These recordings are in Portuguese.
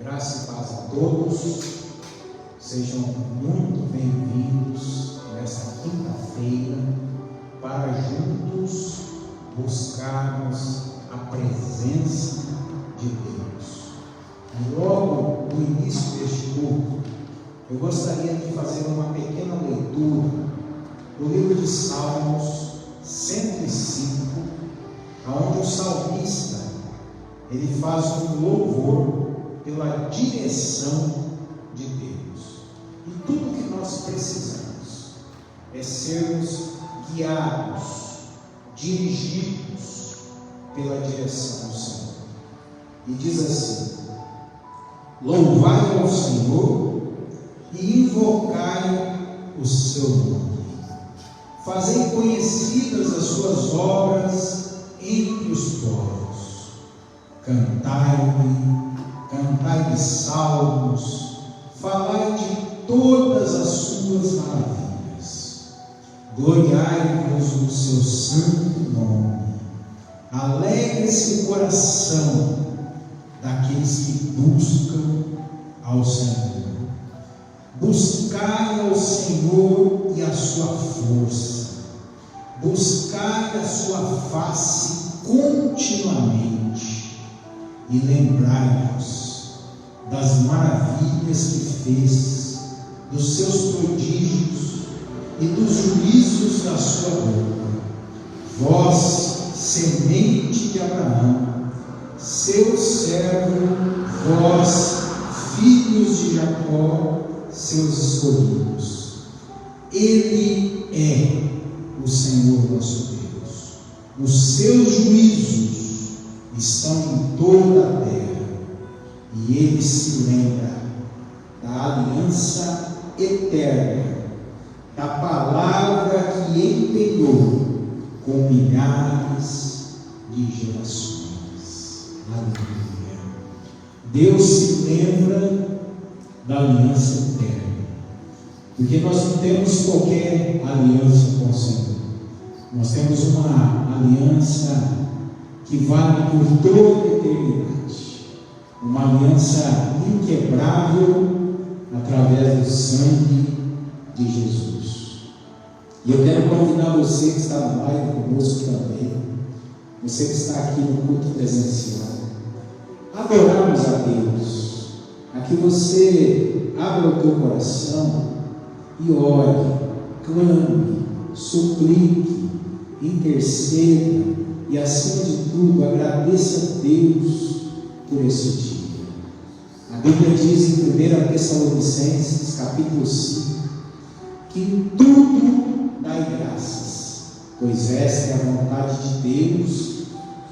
Graça e paz a todos, sejam muito bem-vindos nesta quinta-feira para juntos buscarmos a presença de Deus. E logo no início deste culto, eu gostaria de fazer uma pequena leitura do livro de Salmos 105, onde o salmista ele faz um louvor pela direção de Deus. E tudo que nós precisamos é sermos guiados, dirigidos pela direção do Senhor. E diz assim: louvai ao Senhor e invocai o seu nome. Fazei conhecidas as suas obras entre os povos. Cantai-lhe salmos, falai de todas as suas maravilhas. Gloriai-vos no seu santo nome. Alegre-se o coração daqueles que buscam ao Senhor. Buscai ao Senhor e a sua força. Buscai a sua face continuamente. E lembrai-vos das maravilhas que fez, dos seus prodígios e dos juízos da sua boca. Vós, semente de Abraão, seu servo, vós, filhos de Jacó, seus escolhidos. Ele é o Senhor nosso Deus. Os seus juízos estão em toda a terra, e ele se lembra da aliança eterna, da palavra que empenhou com milhares de gerações. Aleluia. Deus se lembra da aliança eterna, porque nós não temos qualquer aliança com o Senhor. Nós temos uma aliança que vale por toda a eternidade, uma aliança inquebrável através do sangue de Jesus. E eu quero convidar você que está na live conosco também, você que está aqui no culto presencial, a adorarmos a Deus, a que você abra o teu coração e ore, clame, suplique, interceda, e acima de tudo, agradeça a Deus por esse dia. A Bíblia diz em 1 Tessalonicenses, capítulo 5, que em tudo dai graças, pois esta é a vontade de Deus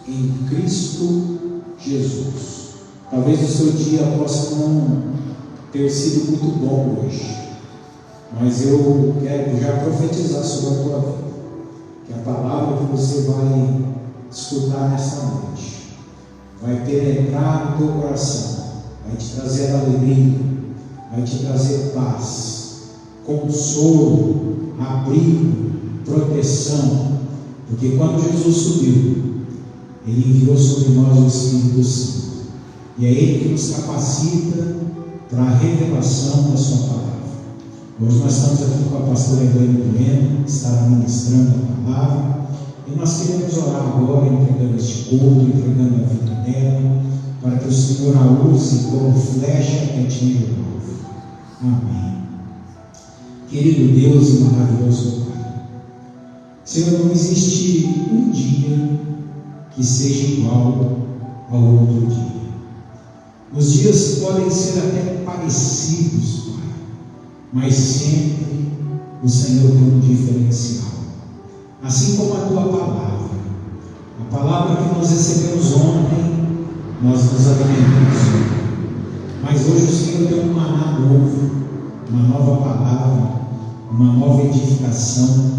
em Cristo Jesus. Talvez o seu dia possa não ter sido muito bom hoje, mas eu quero já profetizar sobre a tua vida, que a palavra que você vai escutar nessa noite vai penetrar no teu coração, vai te trazer alegria, vai te trazer paz, consolo, abrigo, proteção, porque quando Jesus subiu, Ele enviou sobre nós o Espírito Santo, e é Ele que nos capacita para a revelação da sua palavra. Hoje nós estamos aqui com a pastora Elaine Bueno, que estará ministrando a palavra. E nós queremos orar agora, entregando este culto, entregando a vida dela, para que o Senhor a use como flecha que atinge o alvo. Amém. Querido Deus e maravilhoso Pai, Senhor, não existe um dia que seja igual ao outro dia. Os dias podem ser até parecidos, Pai, mas sempre o Senhor tem um diferencial. Assim como a tua palavra que nós recebemos ontem, nós nos alimentamos hoje. Mas hoje o Senhor tem um maná novo, uma nova palavra, uma nova edificação,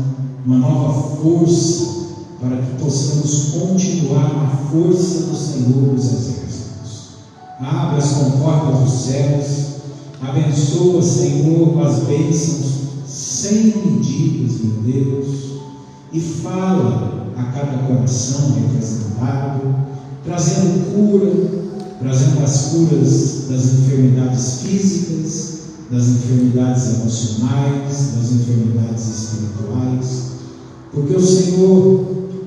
uma nova força, para que possamos continuar na força do Senhor dos Exércitos. Abre as comportas dos céus, abençoa, Senhor, com as bênçãos sem medidas, meu Deus, e fala a cada coração representado, trazendo cura, trazendo as curas das enfermidades físicas, das enfermidades emocionais, das enfermidades espirituais, porque o Senhor,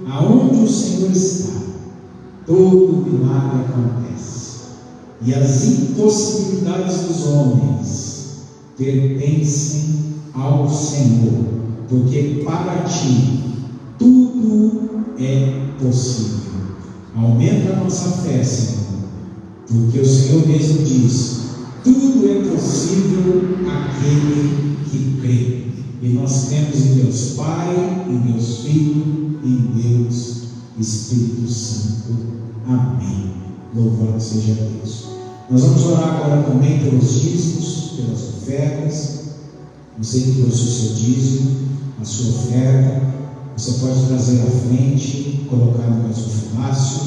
aonde o Senhor está, todo milagre acontece, e as impossibilidades dos homens pertencem ao Senhor, porque para ti tudo é possível. Aumenta a nossa fé, Senhor, porque o Senhor mesmo diz: tudo é possível àquele que crê. E nós cremos em Deus Pai, em Deus Filho, em Deus Espírito Santo. Amém. Louvado seja Deus. Nós vamos orar agora também pelos dízimos, pelas ofertas. Você que trouxe o seu dízimo, a sua oferta, você pode trazer à frente, colocar no gasofilácio.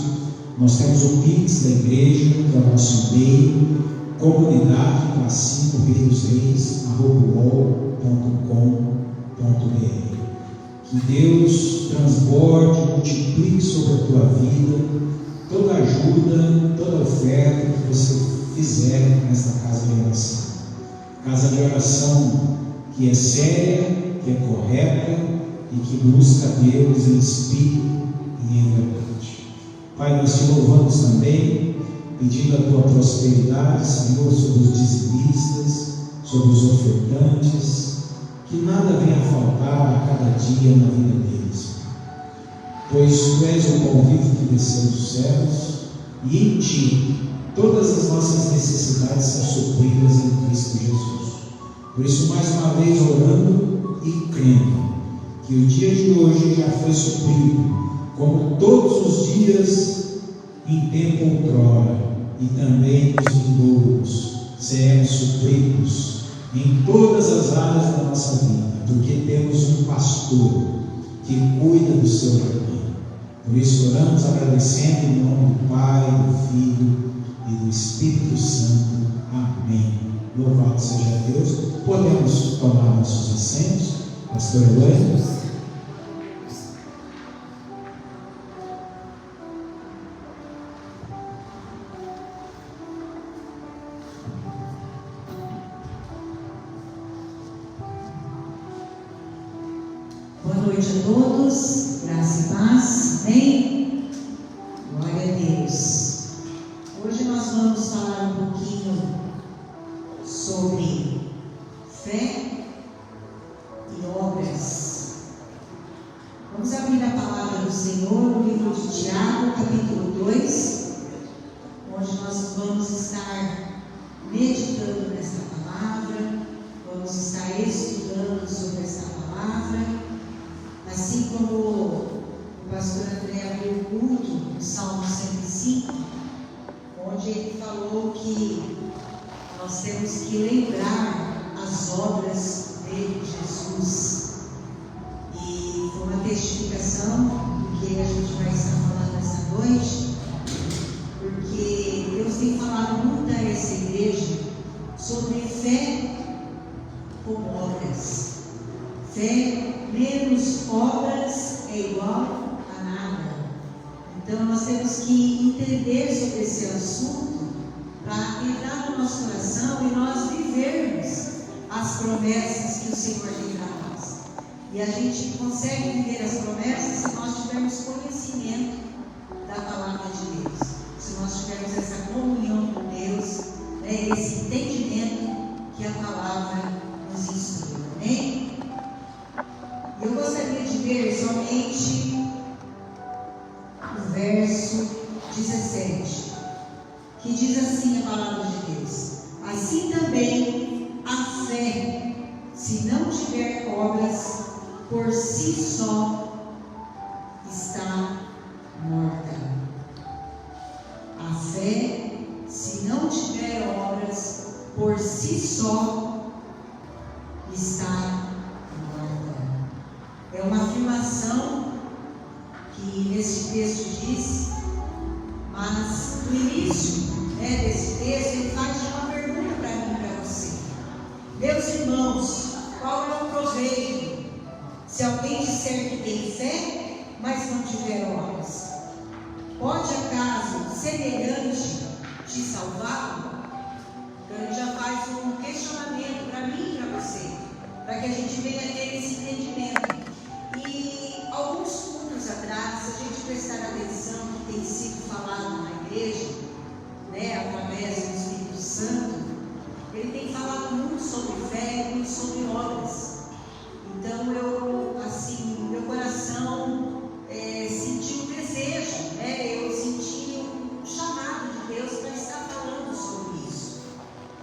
Nós temos o Pix da igreja, que é o nosso e-mail, comunidade@uol.com.br. Que Deus transborde, multiplique sobre a tua vida toda ajuda, toda oferta que você fizer nesta casa de oração. Casa de oração que é séria, que é correta e que busca Deus em espírito e em verdade. Pai, nós te louvamos também, pedindo a tua prosperidade, Senhor, sobre os dizimistas, sobre os ofertantes, que nada venha faltar a cada dia na vida deles, pois tu és o pão vivo que desceu dos céus, e em ti todas as nossas necessidades são supridas em Cristo Jesus. Por isso, mais uma vez, orando e crendo que o dia de hoje já foi suprido, como todos os dias em tempo outrora, e também nos vindouros seremos supridos em todas as áreas da nossa vida, porque temos um pastor que cuida do seu rebanho. Por isso oramos agradecendo em nome do Pai, do Filho e do Espírito Santo. Amém. Louvado seja Deus. Podemos tomar nossos assentos, pastor Eloy. Boa noite a todos, graça e paz, amém? Glória a Deus. Hoje nós vamos falar um pouquinho sobre fé e obras. Vamos abrir a palavra do Senhor no livro de Tiago, capítulo 2, onde nós vamos estar meditando nesta palavra, vamos estar estudando sobre esta palavra. Assim como o pastor André abriu o culto no Salmo 105, onde ele falou que nós temos que lembrar as obras de Jesus. E foi uma testificação do que a gente vai estar falando essa noite, porque Deus tem falado muito a essa igreja sobre fé com obras. Fé menos obras é igual a nada. Então nós temos que entender sobre esse assunto para entrar no nosso coração e nós vivermos as promessas que o Senhor tem para nós. E a gente consegue viver as promessas se nós tivermos conhecimento da palavra de Deus, se nós tivermos essa comunhão com Deus, esse entendimento que a palavra nos instrui. Amém? Eu gostaria de ver somente o verso 17, que diz assim a palavra de Deus: assim também a fé, se não tiver obras, por si só está morta. A fé, se não tiver obras, por si só está morta. É uma afirmação que nesse texto diz, mas no início desse texto ele faz uma pergunta para mim e para você. Meus irmãos, qual é o proveito se alguém disser que tem fé, mas não tiver obras? Pode acaso semelhante te salvado, então ele já faz um questionamento para mim e para você, para que a gente venha ter esse entendimento. E alguns cultos atrás, se a gente prestar atenção no que tem sido falado na igreja, através do Espírito Santo, ele tem falado muito sobre fé e muito sobre obras. Então meu coração sentiu um desejo, eu senti um chamado de Deus para estar falando sobre isso,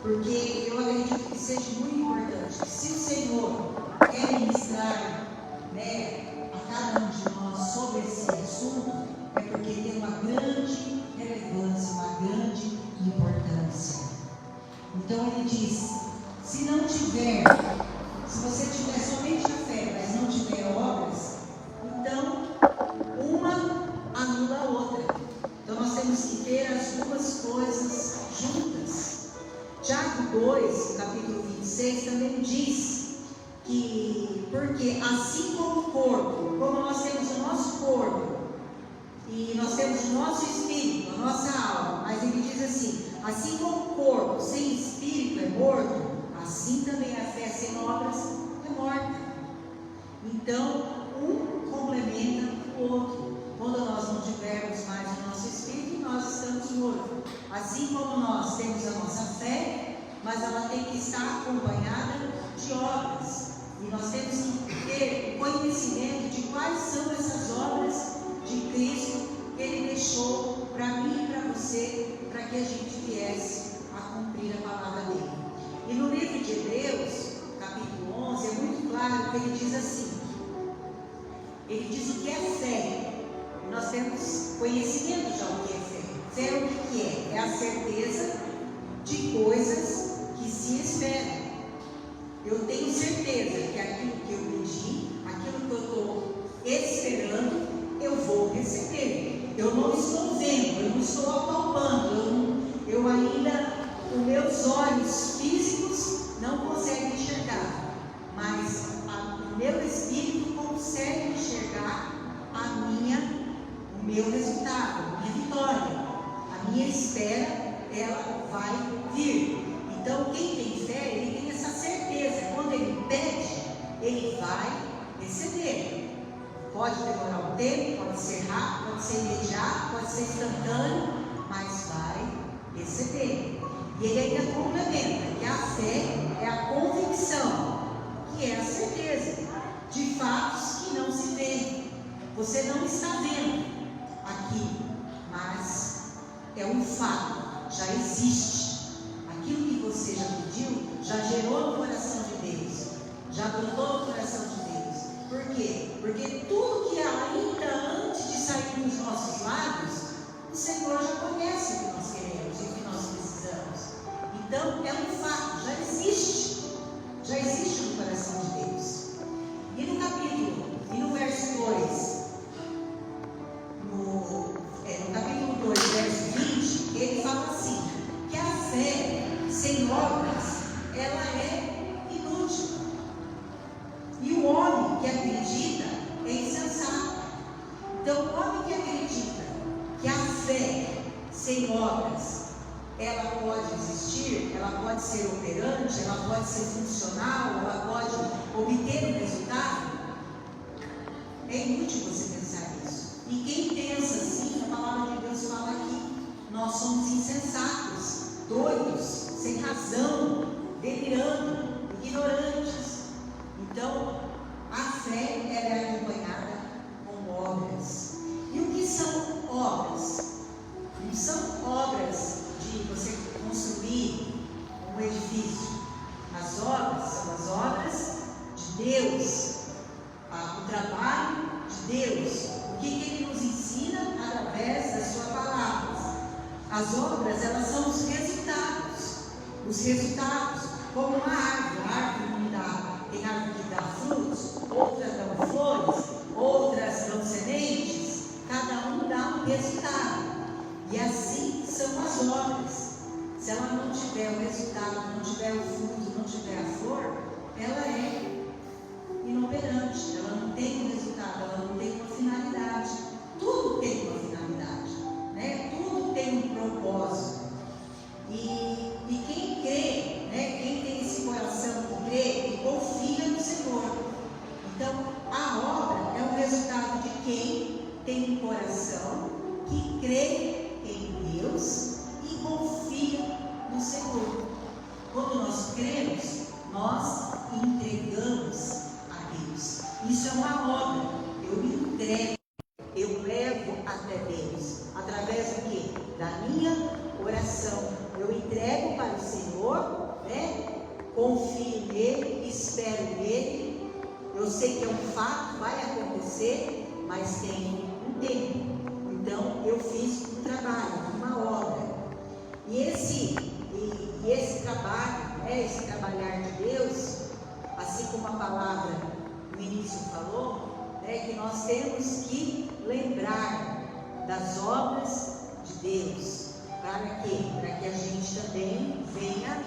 porque eu acredito que seja muito importante, que se o Senhor quer ministrar a cada um de nós sobre esse assunto, é porque tem uma grande relevância, uma grande importância. Então ele diz: se você tiver somente a fé, mas não tiver obras, então uma anula a outra. Então nós temos que ter as duas coisas juntas. Tiago 2, capítulo 26, também diz que, porque assim como o corpo, como nós temos o nosso corpo, e nós temos o nosso espírito, a nossa alma, mas ele diz assim como o corpo sem espírito é morto, assim também a fé sem obras é morta. Então, um complementa o outro. Quando nós não tivermos mais o nosso espírito, nós estamos mortos. Assim como nós temos a nossa fé, mas ela tem que estar acompanhada de obras. E nós temos que ter conhecimento de quais são essas obras de Cristo que Ele deixou para mim e para você, para que a gente viesse a cumprir a palavra dele. E no livro de Hebreus, capítulo 11, é muito claro que ele diz assim: ele diz o que é fé. Nós temos conhecimento já o que é fé. Fé é o que é? É a certeza de coisas que se esperam. Eu tenho certeza que aquilo que eu pedi, aquilo que eu estou esperando, eu vou receber. Eu não estou vendo, eu não estou apalpando, eu ainda, os meus olhos físicos não conseguem enxergar, mas o meu espírito consegue enxergar o meu resultado, a minha vitória, a minha espera, ela vai vir. Então quem tem fé, ele tem essa certeza, quando ele pede, ele vai receber. Pode demorar um tempo, pode ser rápido, pode ser imediato, pode ser instantâneo, mas vai receber. E ele ainda complementa que a fé é a convicção, que é a certeza de fatos que não se veem. Você não está vendo aqui, mas é um fato, já existe. Aquilo que você já pediu, já gerou no coração de Deus, já brotou no coração de Deus. Por quê? Porque tudo que ainda antes de sair dos nossos lábios, o Senhor já conhece o que nós queremos e o que nós precisamos. Então é um fato, já existe no coração de Deus. E no capítulo, e no verso 2, no capítulo 2, verso 20, ele fala assim, que a fé sem obras, ela é inútil. E o homem que acredita é insensato. Então, o homem que acredita que a fé sem obras, ela pode existir, ela pode ser operante, ela pode ser funcional, ela pode obter um resultado, é inútil você pensar nisso. E quem pensa assim, a palavra de Deus fala que nós somos insensatos, doidos, sem razão, delirando, ignorantes. Então, a fé ela é acompanhada com obras. E o que são obras? Não são obras de você construir um edifício. As obras são as obras de Deus, o trabalho de Deus, o que Ele nos ensina através da sua palavra. As obras, elas são os resultados, como uma árvore. A árvore não dá, tem árvore que dá frutos, outras dão flores, outras dão sementes, cada um dá um resultado. E assim são as obras. Se ela não tiver o resultado, não tiver o fruto, não tiver a flor, ela é inoperante, ela não tem um resultado, ela não tem uma finalidade. Tudo tem uma finalidade, né? Tudo tem um propósito. E quem crê, né, quem tem esse coração que crê e confia no Senhor. Então, a obra é o resultado de quem tem um coração que crê em Deus e confia no Senhor. Quando nós cremos, nós entregamos a Deus. Isso é uma obra. Eu me entrego, eu levo até Deus. Através do quê? Da minha oração. Eu entrego para o Senhor, né? Confio nele, espero nele. Eu sei que é um fato, vai acontecer, mas tem um tempo. Então eu fiz um trabalho, uma obra. E esse trabalho, né, esse trabalhar de Deus, assim como a palavra no início falou, né, que nós temos que lembrar das obras de Deus. Para quê? Para que a gente também venha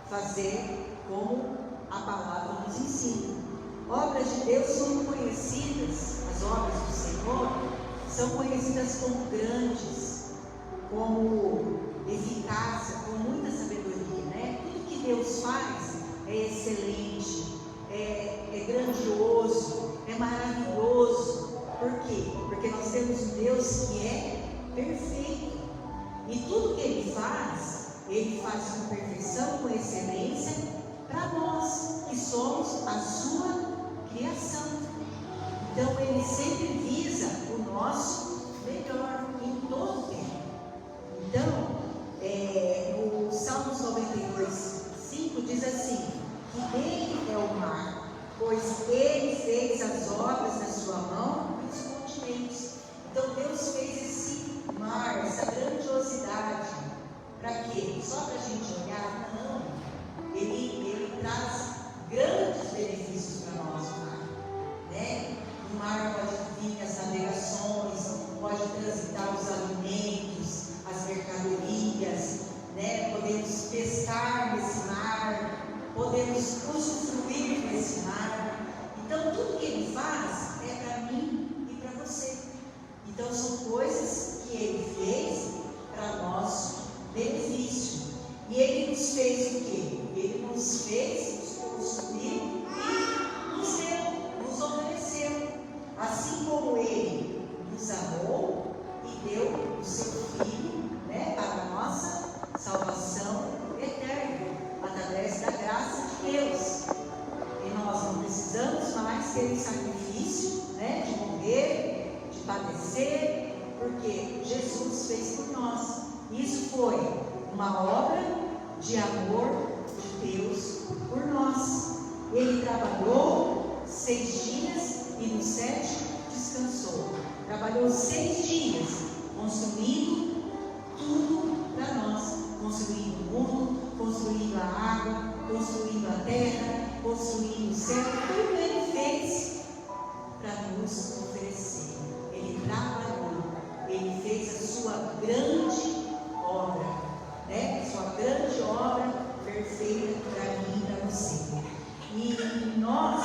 fazer como a palavra nos ensina. Obras de Deus são conhecidas, as obras do Senhor são conhecidas como grandes, como eficácia, com muita sabedoria, né? Tudo que Deus faz é excelente, é grandioso, é maravilhoso. Por quê? Porque nós temos um Deus que é perfeito. E tudo que Ele faz com perfeição, com excelência, para nós que somos a sua criação. Então Ele sempre visa o nosso melhor em todo o tempo. Então, no Salmos 92:5 diz assim: que dele é o mar, pois Ele fez as obras da sua mão e os continentes. Então Deus fez esse mar, essa grandiosidade. Para quê? Só para a gente olhar? Não. Ele traz grandes benefícios para nós, o mar, né? O mar pode vir as navegações, pode transitar os alimentos, as mercadorias, né? Podemos pescar nesse mar, podemos usufruir nesse mar. Então tudo que Ele faz é para mim e para você. Então são coisas que Ele fez para nosso benefício. E Ele nos fez o quê? Ele nos fez nos construir e nos deu, nos ofereceu. Assim como Ele nos amou e deu o seu Filho, né, para a nossa salvação eterna, através da graça de Deus. E nós não precisamos mais ter sacrifício, né, de morrer, de padecer, porque Jesus fez por nós. Isso foi uma obra de amor de Deus por nós. Ele trabalhou 6 dias e no 7 descansou. Trabalhou 6 dias construindo tudo para nós, construindo o mundo, construindo a água, construindo a terra, construindo o céu. Tudo Ele fez para nos oferecer. Ele trabalhou, Ele fez a sua grande obra, né? A sua grande obra perfeita para mim e para você. E nós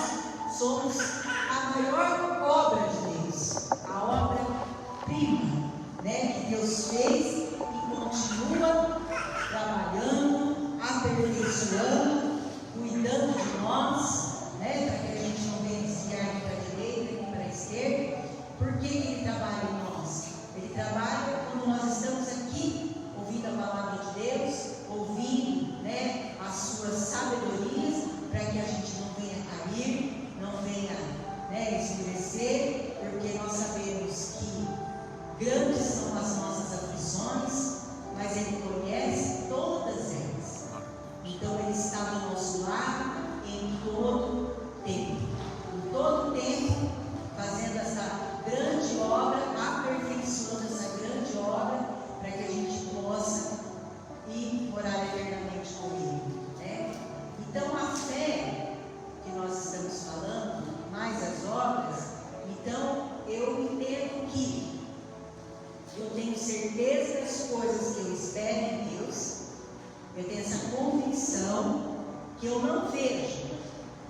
somos a maior obra de Deus, a obra-prima, né? Que Deus fez e continua trabalhando, aperfeiçoando, cuidando de nós, né? Para que a gente não venha desviar nem para a direita nem para a esquerda. Por que Ele trabalha em nós? Ele trabalha quando nós estamos aqui ouvindo a palavra de Deus, ouvindo, né, as suas sabedorias, para que a gente não venha cair, não venha, né, escurecer, porque nós sabemos que grandes são as nossas aflições, mas Ele conhece todas elas. Então Ele está do nosso lado em todo tempo. Em todo tempo, fazendo essa grande obra, aperfeiçoando essa grande obra, para que a gente possa ir morar eternamente com Ele, né? Então a fé que nós estamos falando, mais as obras, então eu entendo que eu tenho certeza das coisas que eu espero em Deus, eu tenho essa convicção que eu não vejo,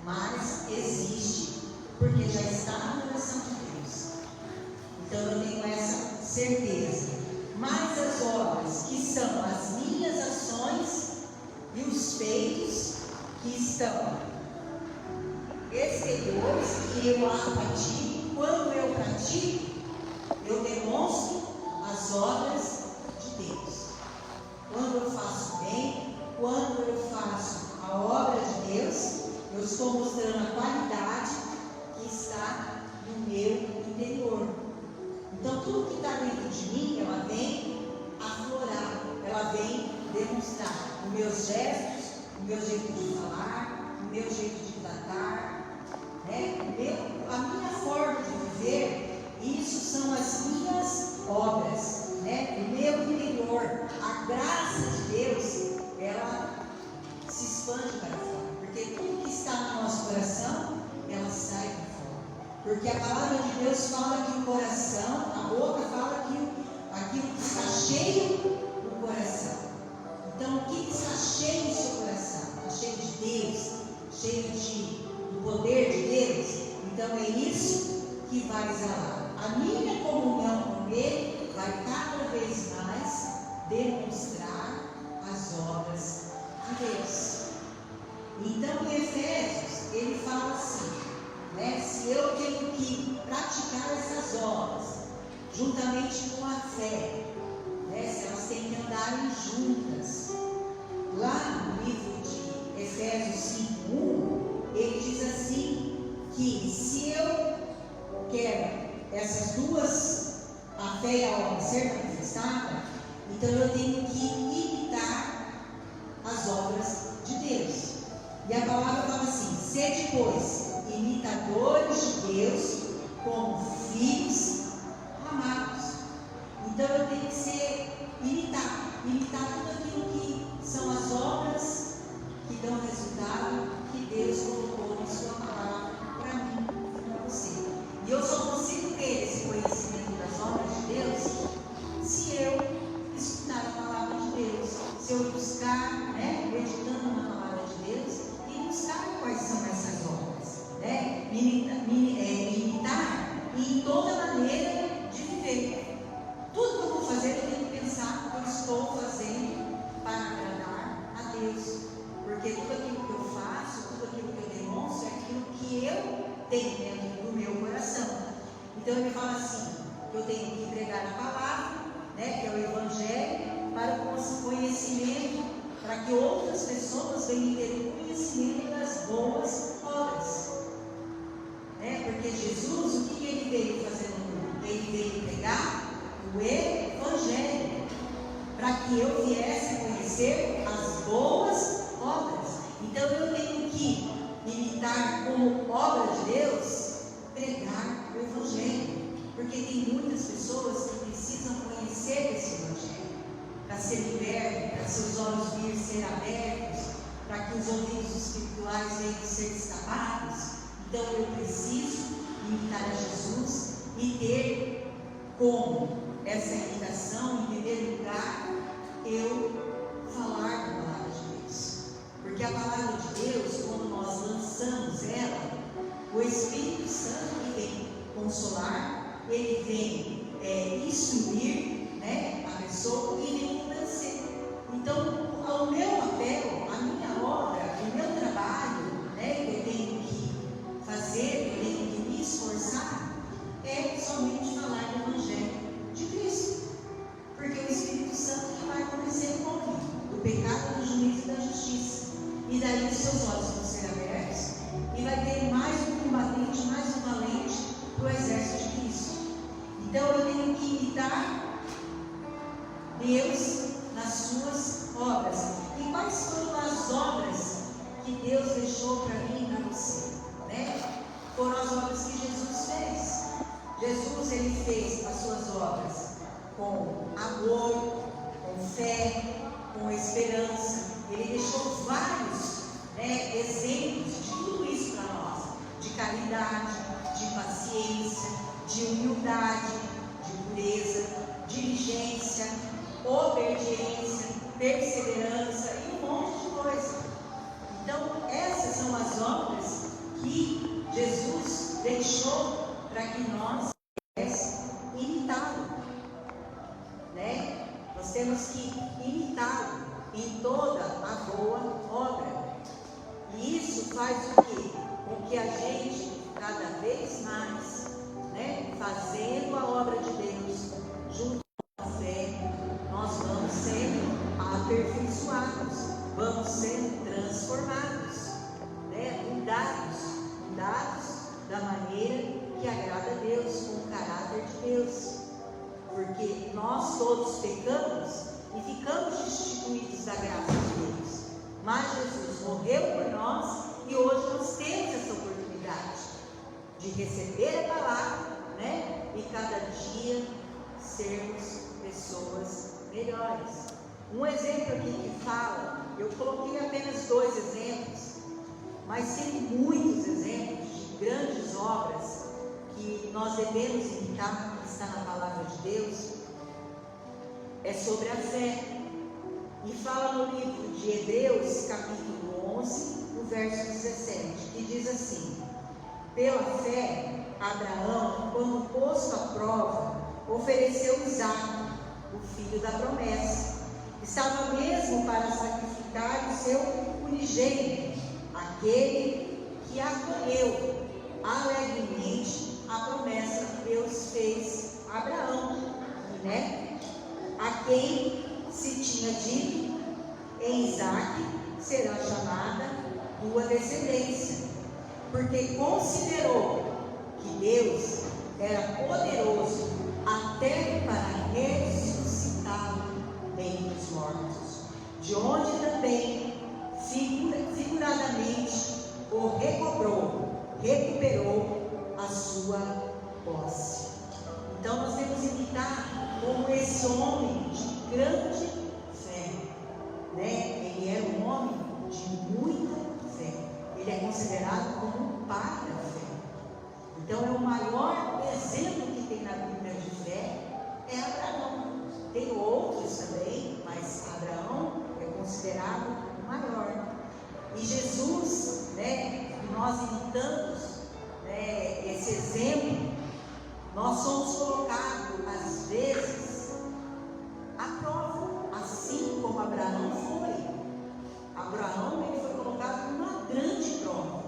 mas existe, porque já está no coração de Deus. Então eu tenho essa certeza. Mas as obras que são as minhas ações estão exteriores que eu pratico. Quando eu pratico, eu demonstro as obras de Deus. Quando eu faço bem, quando eu faço a obra de Deus, eu estou mostrando a qualidade que está no meu interior. Então tudo que está dentro de mim, ela vem aflorar, ela vem demonstrar os meus gestos, o meu jeito de falar, o meu jeito de tratar, né? A minha forma de viver. Isso são as minhas obras, né? O meu interior, a graça de Deus, ela se expande para fora, porque tudo que está no nosso coração, ela sai para fora, porque a palavra de Deus fala que o coração, a boca fala que aquilo que está cheio no coração. Então, o que está cheio no seu coração? Está cheio de Deus, cheio do poder de Deus. Então, é isso que vai exalar. A minha comunhão com Ele vai cada vez mais demonstrar as obras de Deus. Então, em Efésios, ele fala assim, né? Se eu tenho que praticar essas obras, juntamente com a fé, né? Se elas têm que andarem juntas. Lá no livro de Efésios 5:1, ele diz assim, que se eu quero essas duas, a fé e a obra, ser manifestada, então eu tenho que imitar as obras de Deus. E a palavra fala assim, sede, pois, imitadores de Deus, como filhos amados. Então eu tenho que imitar tudo aquilo que são as obras que dão resultado, que Deus colocou na sua palavra para mim e para você. E eu só consigo ter esse conhecimento das obras de Deus se eu estudar a palavra de Deus, se eu buscar, né, meditando na palavra de Deus e buscar quais são essas obras, né? Imitar em toda maneira de viver. Tudo que eu vou fazer, eu tenho que pensar que eu estou fazendo para agradar a Deus, porque tudo aquilo que eu faço, tudo aquilo que eu demonstro é aquilo que eu tenho dentro do meu coração. Então ele fala assim, que eu tenho que pregar a palavra, né, que é o Evangelho, para o nosso conhecimento, para que outras pessoas venham ter o conhecimento das boas obras, né? Porque Jesus, o que ele veio fazer no mundo? Ele veio pregar o Evangelho, para que eu viesse a conhecer as boas obras. Então eu tenho que imitar como obra de Deus, pregar o Evangelho, porque tem muitas pessoas que precisam conhecer esse Evangelho, para ser liberto, para seus olhos vir ser abertos, para que os ouvidos espirituais venham ser destapados. Então eu preciso imitar a Jesus e ter como essa imitação, em primeiro lugar, eu falar da palavra de Deus. Porque a palavra de Deus, quando nós lançamos ela, o Espírito Santo ele vem consolar, ele vem instruir, né, a pessoa e vem convencer. Então, o meu papel, a minha obra, o meu trabalho, né, que eu tenho que fazer, eu tenho que me esforçar, é somente falar do Evangelho de Cristo. Porque o Espírito Santo que vai convencer o homem do pecado, do juízo e da justiça. E daí os seus olhos vão ser abertos e vai ter mais um combatente, mais um valente para o exército de Cristo. Então eu tenho que imitar Deus nas suas obras. E quais foram as obras que Deus deixou para mim e para você? Né? Foram as obras que Jesus fez. Jesus ele fez as suas obras com amor, com fé, com esperança. Ele deixou vários, né, exemplos de tudo isso para nós, de caridade, de paciência, de humildade, de pureza, diligência, obediência, perseverança e um monte de coisa. Então essas são as obras que Jesus deixou para que nós imitá-lo, né? Nós temos que imitá-lo em toda a boa obra. E isso faz o quê? Com que a gente, cada vez mais, fazendo a obra de Deus, junto com a fé, nós vamos sendo aperfeiçoados, vamos sendo transformados, mudados da maneira que agrada a Deus, com o caráter de Deus. Porque nós todos pecamos e ficamos destituídos da graça de Deus. Mas Jesus morreu por nós e hoje nós temos essa oportunidade de receber a palavra, e cada dia sermos pessoas melhores. Um exemplo aqui que fala, eu coloquei apenas 2 exemplos, mas tem muitos exemplos de grandes obras que nós devemos imitar, que está na palavra de Deus. É sobre a fé. E fala no livro de Hebreus, capítulo 11, no verso 17, que diz assim: pela fé, Abraão, quando posto à prova, ofereceu Isaque, o filho da promessa. Estava mesmo para sacrificar o seu unigênito, aquele que acolheu alegremente a promessa que Deus fez a Abraão, a quem se tinha dito: em Isaque será chamada tua descendência, porque considerou que Deus era poderoso até para ressuscitá-lo dentre os mortos, de onde também figuradamente o recuperou a sua posse. Então nós temos que imitar como esse homem de grande fé, Ele era um homem de muita fé. Ele é considerado como um pai da fé. Então é o maior exemplo que tem na Bíblia de fé é Abraão. Tem outros também, mas Abraão é considerado o maior. E Jesus, nós imitamos esse exemplo, nós somos colocados às vezes à prova, assim como Abraão foi. Abraão, ele foi colocado numa grande prova,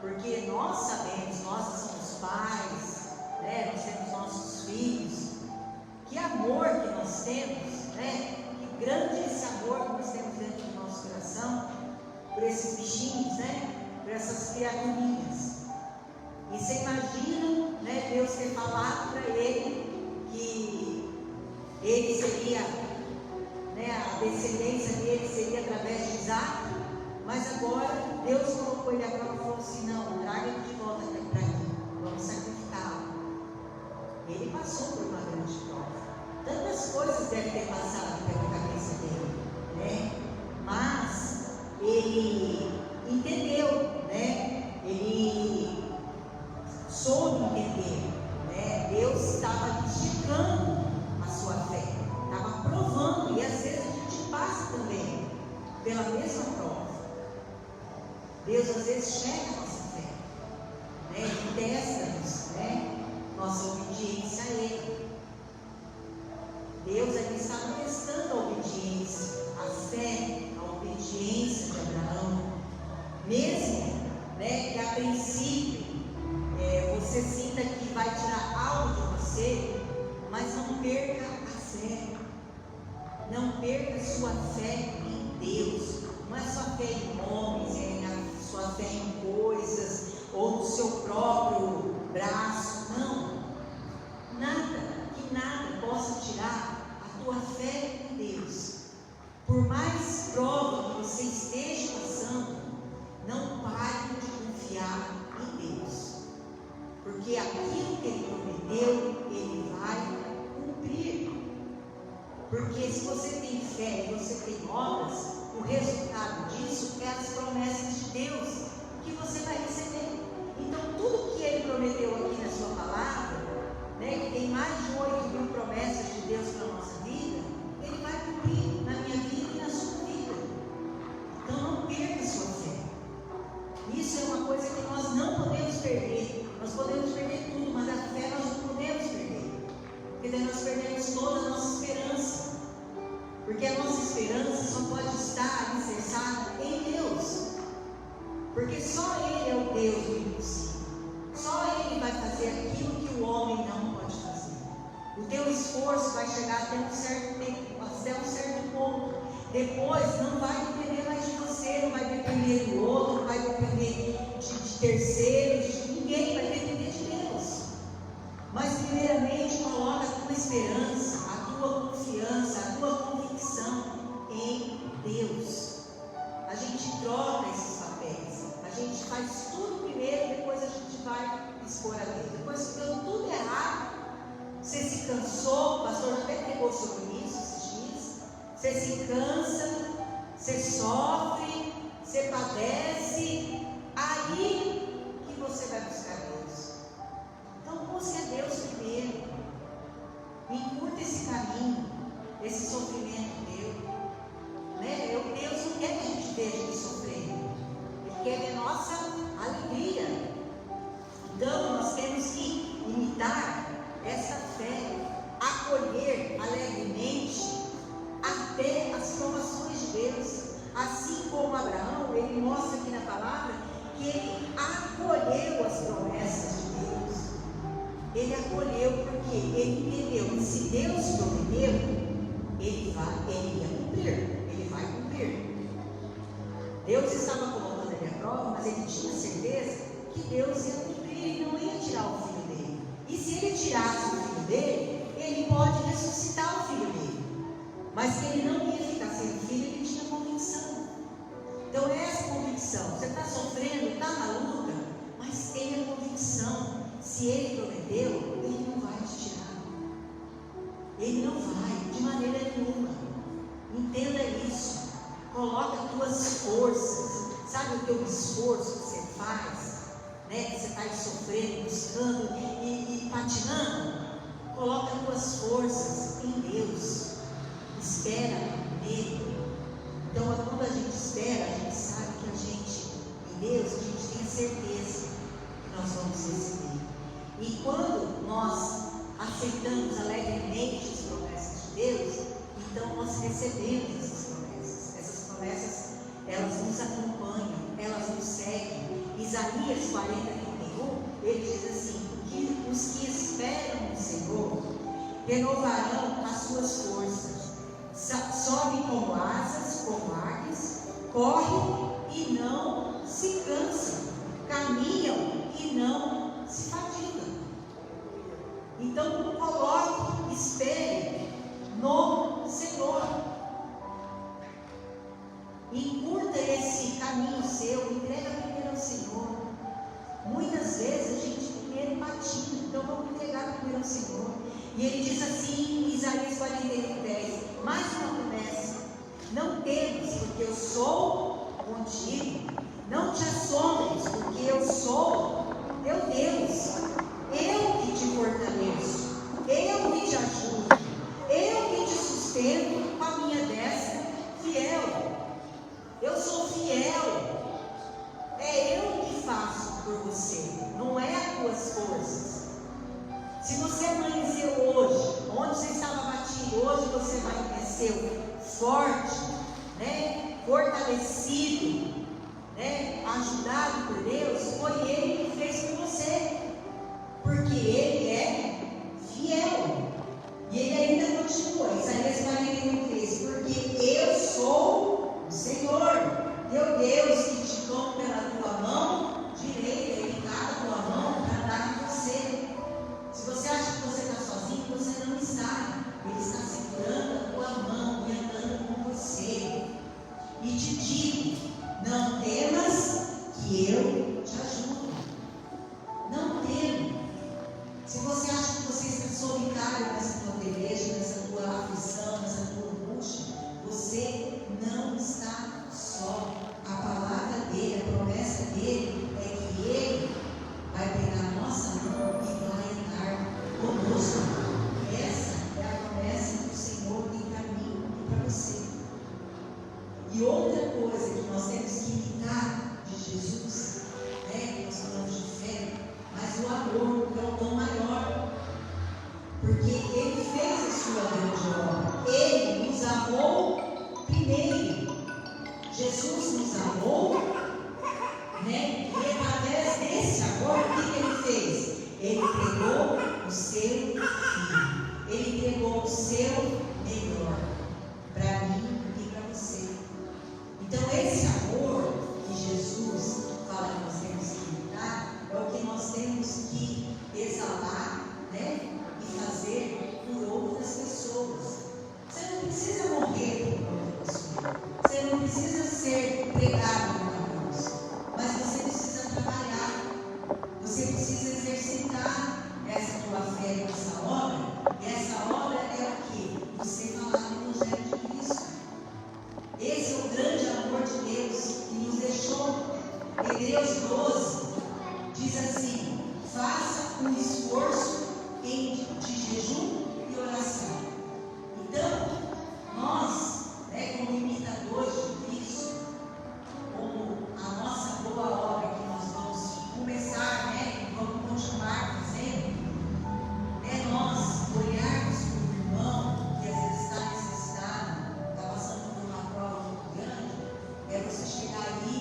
porque nós sabemos, nós somos pais, nós temos nossos filhos, que amor que nós temos, que grande esse amor que nós temos dentro do nosso coração, por esses bichinhos, por essas criaturinhas. E você imagina, Deus ter falado para ele que ele seria, a descendência dele seria através de Isaque, mas agora Deus colocou ele à prova e falou assim: não, traga ele de volta aqui para mim, vamos sacrificá-lo. Ele passou por uma grande prova. Tantas coisas devem ter passado pela cabeça dele, mas ele entendeu, ele soube entender, Deus estava esticando a sua fé, estava provando, e às vezes a gente passa também pela mesma prova. Deus às vezes checa a nossa fé, e testa-nos, nossa obediência a Ele. Deus aqui estava testando a obediência, a fé, a obediência de Abraão, mesmo que a princípio você sinta que vai tirar algo de você, mas não perca a fé, não perca a sua fé em Deus. Não é sua fé em homens, é a sua fé em coisas, ou no seu próprio braço, não. Que nada possa tirar a tua fé em Deus. Por mais prova que você esteja passando, não pare de confiar em Deus, porque aquilo que Ele prometeu, Ele vai cumprir. Porque se você tem fé e você tem obras, o resultado disso é as promessas de Deus que você vai receber. Então tudo que Ele prometeu aqui na sua palavra, que tem mais de 8.000 promessas de Deus para a nossa vida, Ele vai cumprir na minha vida e na sua vida. Então não perca a sua fé. Isso é uma coisa que nós não podemos perder. Nós podemos perder tudo, mas a fé nós não podemos perder, porque daí nós perdemos toda a nossa esperança, porque a nossa esperança só pode estar alicerçada em Deus. chegar até um certo tempo, até um certo ponto. Depois não vai depender mais de você, não vai depender do outro, não vai depender de terceiros, de ninguém, vai depender de Deus. Mas primeiramente coloca a tua esperança, a tua confiança, a tua convicção em Deus. A gente troca esses papéis, a gente faz tudo primeiro, depois a gente vai expor a Deus. Depois que deu tudo errado, você se cansou, o pastor até pregou sobre isso esses dias, você se cansa, você sofre, você padece, aí que você vai buscar Deus. Então busque a Deus primeiro, encurta esse caminho, esse sofrimento teu. Deus não quer que a gente deixe de sofrer, Ele quer ver nossa alegria. Então nós temos que imitar essa fé, acolher alegremente até as provações de Deus. Assim como Abraão, ele mostra aqui na palavra que ele acolheu as promessas de Deus. Ele acolheu porque ele entendeu que se Deus prometeu, ele ia cumprir, ele vai cumprir. Deus estava colocando ele à prova, mas ele tinha certeza que Deus ia cumprir, ele não ia tirar o filho dele. E se ele tirasse o filho dele, ele pode ressuscitar o filho dele. Mas que ele não ia ficar sem o filho, ele tinha convicção. Então essa convicção, você está sofrendo, está na luta, mas tenha convicção. Se ele prometeu, ele não vai te tirar. Ele não vai, de maneira nenhuma. Entenda isso. Coloca as tuas forças. Sabe o teu esforço que você faz? Que você está aí sofrendo, buscando e patinando? Coloca as tuas forças em Deus. Espera nele. Então, quando a gente espera, a gente sabe que a gente, em Deus, a gente tem certeza que nós vamos receber. E quando nós aceitamos alegremente as promessas de Deus, então nós recebemos essas promessas. Essas promessas, elas nos acompanham, elas nos seguem. Isaías 40:31, ele diz assim: que os que esperam no Senhor renovarão as suas forças, sobem como asas, como águias, correm e não se cansam, caminham e não se fatigam. Então coloque, espere no Senhor. Encurta esse caminho seu, entrega primeiro ao Senhor. Muitas vezes a gente primeiro patina, então vamos entregar primeiro ao Senhor. E ele diz assim em Isaías 41:10, mais uma promessa: não temas, porque eu sou contigo, não te assombres, porque eu sou teu Deus, eu que te fortaleço, eu que te ajudo, eu que te sustento com a minha destra fiel. Eu sou fiel, é eu que faço por você, não é as tuas forças. Se você amanheceu hoje, onde você estava batido, hoje você amanheceu forte, fortalecido, ajudado por Deus, foi Ele que fez por você, porque Ele é fiel. E Ele ainda continua, Isaías 41:13, porque eu sou o Senhor, teu Deus, que te tomo pela tua mão direita e cada tua mão para dar com você. Se você acha que você está sozinho, você não está. Ele está segurando a tua mão e andando com você. E te digo: não temas, que eu te ajudo. Não tema. Se você acha que você está solitário nessa tua peleja, nessa tua aflição, nessa tua angústia, você não está só. A palavra dele, a promessa dele é que ele vai pegar a nossa mão e vai andar conosco. Essa é a promessa do Senhor que caminho para você. E outra coisa que nós temos que imitar de Jesus, nós falamos de fé, mas o amor é o dom maior, porque Ele fez a sua grande obra. Ele nos amou primeiro. Jesus nos amou, e através desse amor, o que Ele fez? Ele entregou o seu Filho. Ele entregou o seu melhor para mim e para você. Então esse amor que Jesus fala que nós temos que imitar é o que nós temos que exalar, né? E fazer por outras pessoas. Você não precisa morrer por outra pessoa. Você não precisa ser pregado na cruz. Mas você precisa trabalhar. Você precisa exercitar essa tua fé nessa obra. E essa obra é o quê? Você falar no Evangelho de Cristo. Esse é o grande amor de Deus que nos deixou. Hebreus 12 diz assim: faça um esforço de jejum e oração. Então, nós, como imitadores de Cristo, como a nossa boa obra que nós vamos começar, e vamos continuar fazendo, é nós olharmos para o irmão que às vezes está necessitado, está passando por uma prova muito grande, é você chegar ali,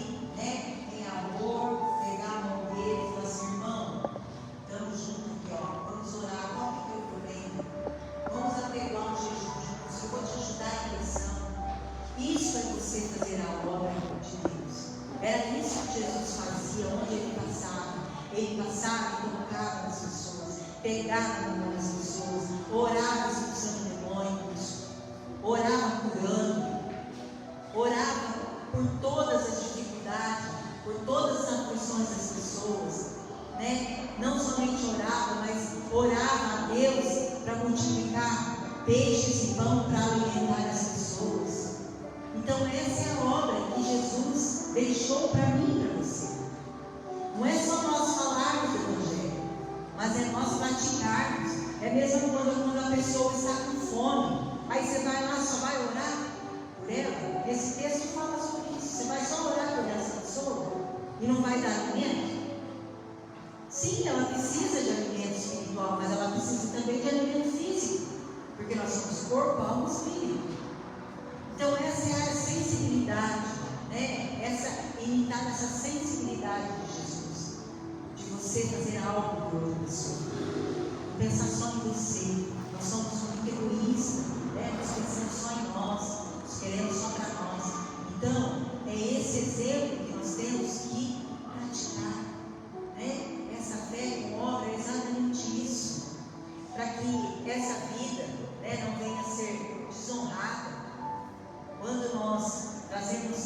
em amor, pegar a mão dele e falar assim: irmão, estamos juntos aqui, vamos orar, qual que é o teu problema? Vamos apegar um jejum juntos, eu vou te ajudar em oração. Isso é você fazer a obra de Deus. Era isso que Jesus fazia onde ele passava. Ele passava e tocava nas pessoas, pegava na mão das pessoas, orava expulsando demônios, orava curando, orava por todas as dificuldades, por todas as aflições das pessoas, Não somente orava, mas orava a Deus para multiplicar peixes e pão para alimentar as pessoas. Então essa é a obra que Jesus deixou para mim e para você. Não é só nós falarmos do Evangelho, mas é nós praticarmos. É mesmo quando a pessoa está com fome, aí você vai lá, só vai orar por ela. Esse texto fala sobre isso. Você vai só orar por essa pessoa e não vai dar alimento? Sim, ela precisa de alimento espiritual, mas ela precisa também de alimento físico, porque nós somos corpo, alma e espírito. Então essa é a sensibilidade, imitar essa sensibilidade de Jesus, de você fazer algo por outra pessoa, pensar só em você. Nós somos muito egoístas, nós pensamos só em nós, nós queremos só para nós. Então é esse exemplo que nós temos que praticar, essa fé com obra é exatamente isso, para que essa vida não venha a ser desonrada. Quando nós trazemos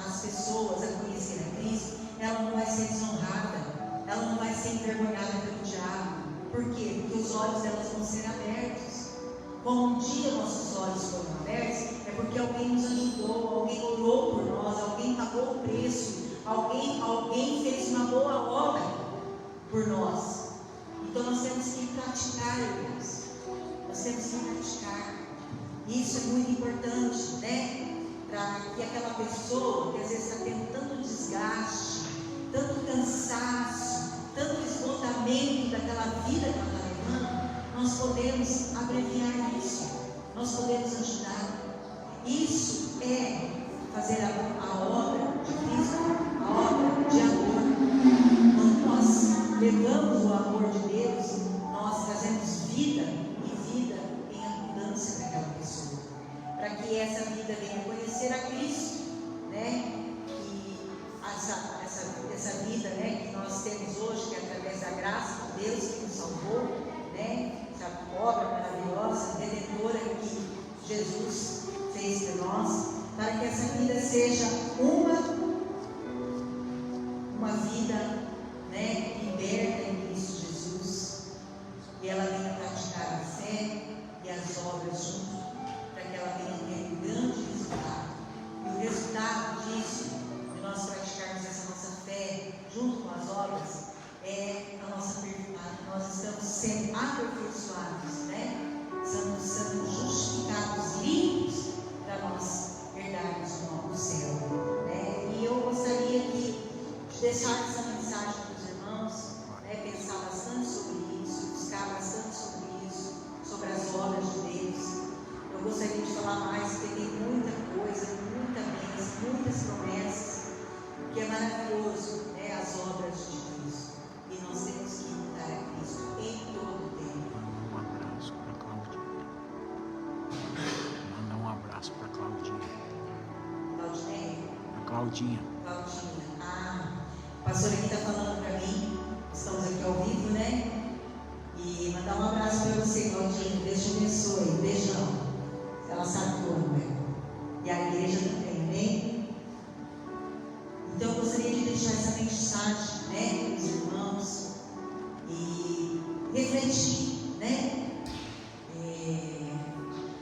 as pessoas a conhecer a Cristo, ela não vai ser desonrada, ela não vai ser envergonhada pelo diabo. Por quê? Porque os olhos delas vão ser abertos. Como um dia nossos olhos foram abertos, é porque alguém nos ajudou, alguém orou por nós, alguém pagou o preço, alguém fez uma boa obra por nós. Então nós temos que praticar, irmãos. Nós temos que praticar. Isso é muito importante, para que aquela pessoa que às vezes está tendo tanto desgaste, tanto cansaço, tanto esgotamento daquela vida que ela está levando, nós podemos abreviar isso, nós podemos ajudar. Isso é fazer a obra de Cristo, a obra de amor. Quando nós levamos o amor de Deus, nós trazemos vida e vida em abundância para aquela pessoa, para que essa vida venha conhecer a Cristo, e essa vida, que nós temos hoje, que é através da graça de Deus que nos salvou, essa obra maravilhosa, redentora que Jesus fez por nós, para que essa vida seja uma vida, liberta em Cristo Jesus, e ela venha praticar a fé e as obras juntos, para que ela venha ter um grande resultado. E o resultado disso, de nós praticarmos essa nossa fé junto com as obras, é nós estamos sendo aperfeiçoados, estamos sendo justificados, limpos, para nós herdarmos o céu. E eu gostaria de deixar essa mensagem para os irmãos, pensar bastante sobre isso, buscar bastante sobre isso, sobre as obras de Deus. Eu gostaria de falar mais, porque tem muita coisa, muita bênção, muitas promessas, que é maravilhoso, as obras de Cristo. E nós temos que imitar a Cristo em todo o tempo. Claudinha. A pastora aqui está falando para mim, estamos aqui ao vivo, né? E mandar um abraço para você, Claudinha. Deus te abençoe. Beijão. Ela sabe que eu amo ela. E a igreja também, né? Então eu gostaria de deixar essa mensagem, né, com os irmãos e refletir, né?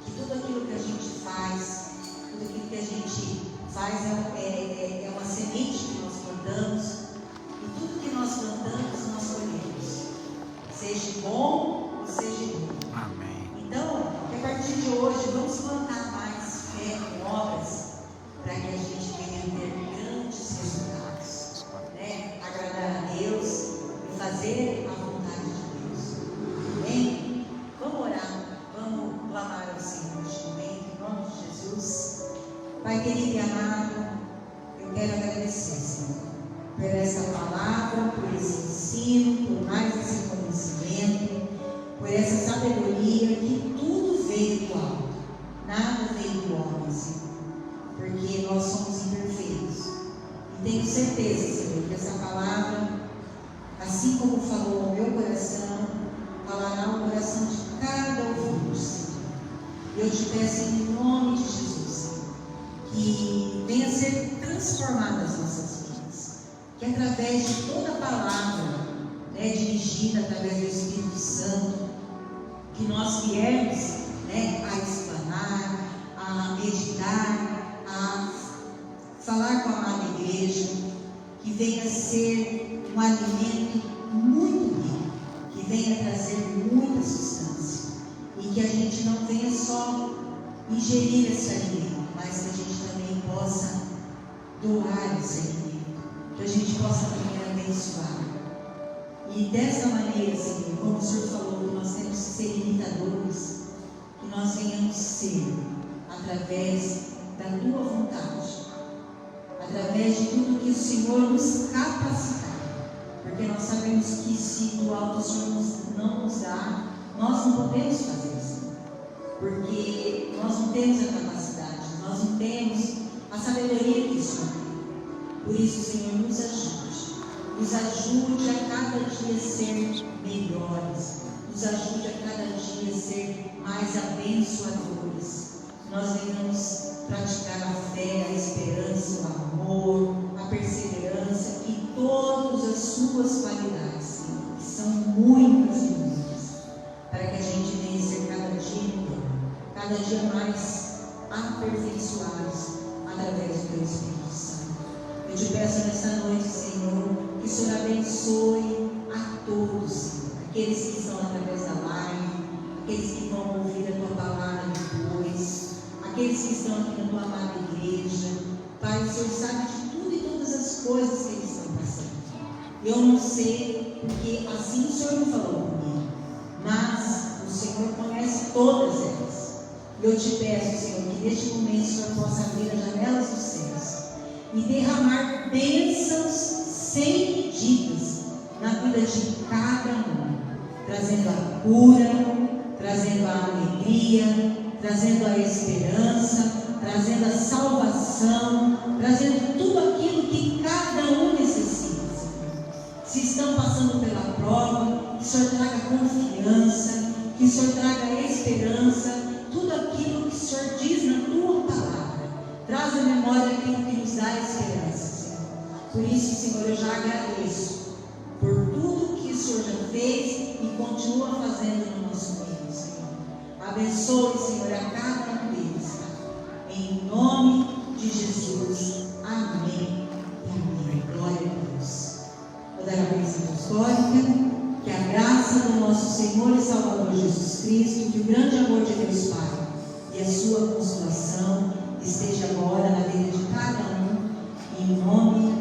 Que tudo aquilo que a gente faz, tudo aquilo que a gente faz é uma semente que nós plantamos, e tudo que nós plantamos nós colhemos, seja bom ou seja ruim. Amém. Então, a partir de hoje, vamos plantar mais fé em obras para que a gente venha ter grandes resultados, né? Agradar a Deus e fazer a vontade de Deus. Amém? Vamos orar, vamos clamar ao Senhor neste momento, em nome de Jesus. Pai querido e amado, eu quero agradecer, Senhor, por essa palavra, por esse ensino, por mais esse conhecimento, por essa sabedoria, que tudo veio do alto, nada veio do homem, Senhor, porque nós somos imperfeitos. E tenho certeza, Senhor, que essa palavra, assim como falou ao meu coração, falará ao coração de cada ouvinte, Senhor. E eu te peço em nome de Jesus, Senhor, que venha a ser transformada as nossas vidas, que através de toda a palavra, né, dirigida através do Espírito Santo, que nós viermos, né, a explanar, a meditar, a falar com a amada igreja, que venha a ser um alimento muito rico, que venha a trazer muita substância, e que a gente não venha só ingerir esse alimento, mas que a gente também possa doar esse alimento, que a gente possa também abençoar. E dessa maneira, Senhor, como o Senhor falou, que nós temos que ser imitadores, que nós venhamos ser através da Tua vontade, através de tudo que o Senhor nos capacitar, porque nós sabemos que se do alto o Senhor não nos dá, nós não podemos fazer isso, porque nós não temos a capacidade, nós não temos a sabedoria que o Senhor tem. Por isso, Senhor, nos ajude a cada dia ser melhores, nos ajude a cada dia ser mais abençoadores. Nós venhamos praticar a fé, a esperança, o amor, a perseverança e todas as suas qualidades, Senhor, que são muitas e muitas, para que a gente venha ser cada dia melhor, cada dia mais aperfeiçoados através do Teu Espírito Santo. Eu te peço nesta noite, Senhor, que o Senhor abençoe a todos, Senhor, aqueles que estão através da live, aqueles que vão ouvir a Tua palavra depois, aqueles que estão aqui na Tua amada igreja. Pai, o Senhor sabe de tudo e todas as coisas que eles estão passando. Eu não sei, porque assim o Senhor não falou comigo, mas o Senhor conhece todas elas. Eu te peço, Senhor, que neste momento o Senhor possa abrir as janelas dos céus e derramar bênçãos sem medidas na vida de cada um, trazendo a cura, trazendo a alegria, trazendo a esperança, trazendo a salvação, trazendo tudo aquilo que cada um necessita, Senhor. Se estão passando pela prova, que o Senhor traga confiança, que o Senhor traga esperança, tudo aquilo que o Senhor diz na Tua palavra, traz à memória aquilo que nos dá esperança, Senhor. Por isso, Senhor, eu já agradeço por tudo que o Senhor já fez e continua fazendo no nosso meio, Senhor. Abençoe, Senhor, a cada um deles, tá? Em nome de Jesus. Amém e amém. Glória a Deus. Vou dar a bênção apostólica. Que a graça do nosso Senhor e Salvador Jesus Cristo, que o grande amor de Deus Pai e a sua consolação esteja agora na vida de cada um, em nome